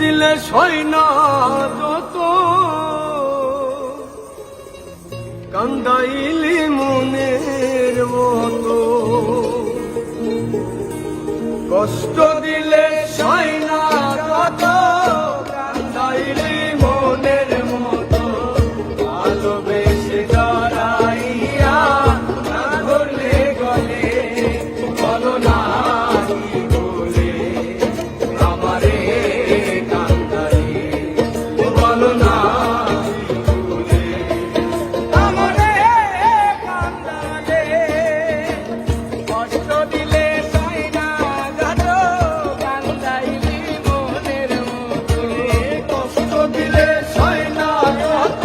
দিলে সয় না যত কান্দাইলি মনের মতো, কষ্ট দিলে সয় না যত কান্দাইলি মনের মতো, ভালোবেসে জড়াইয়া না ধরলে গলে বলো না কি বলে আমারে কান্দাই, বলো না কি বলে আমারে কান্দালে, কষ্ট দিলে সয় না যত কান্দাইলি মনের মতো, কষ্ট দিলে সয় না যত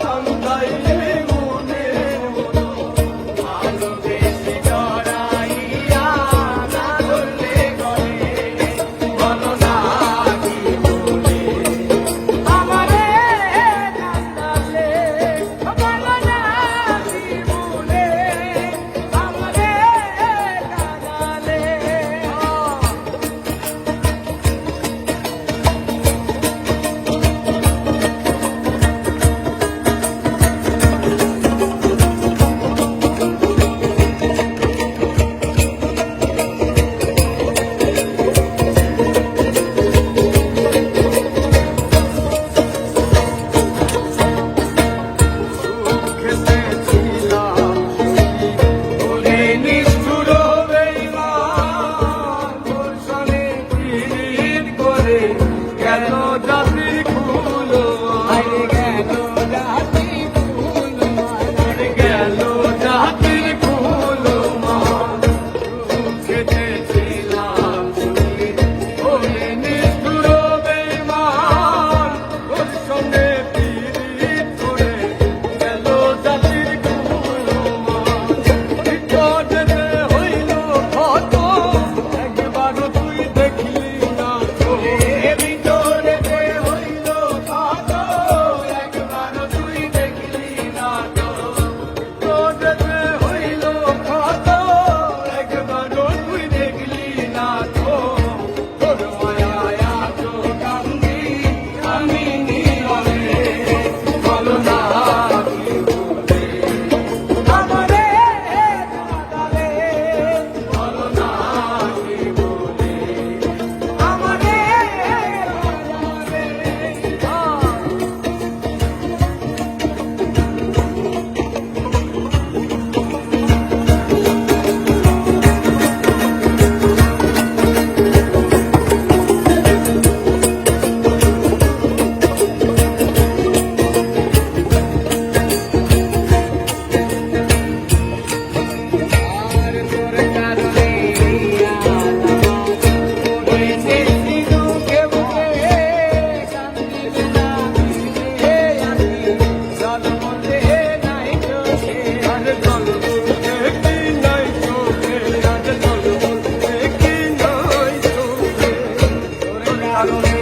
কান্দাইলি মনের মতো, ভালোবেসে জড়াইয়া না ধরলে গলে বলো না কি বলে আমারে কান্দালে, বলো না কি বলে আমারে কান্দালে। খেতেছিলাম ওরে নিষ্ঠুর বেঈমান, তোর সনে পীড়িত করে কেন জাতি খুলো আরে গেল জাতি খুলো আরে গেল জাতি খুলো মান, খেতেছিলাম ওরে নিষ্ঠুর বেঈমান, তোর সনে পীড়িত করে গেল জাতির খুলো মান, বিপদেতে হইল কত একবারও তুই দেখলি না তো, ভিতরেতে হইল কত একবারও তুই দেখলি না তো, বিপদেতে হইল কত একবারও তুই দেখলি না তো, তোর মায়ায় আজ কান্দি আমি নীরবে বলো না কি বলে আমারে কাঁদালে, বলো না কি বলে আমারে কাঁদালে। আর তোর কারণে পড়েছে দুঃখে বুকে, কান্দিলে না দিলে আমি জন্মতে নাই চোখে, আরে জন্মতে কি নাই চোখে, আরে জন্মতে কি নাই চোখে, তোর কারণে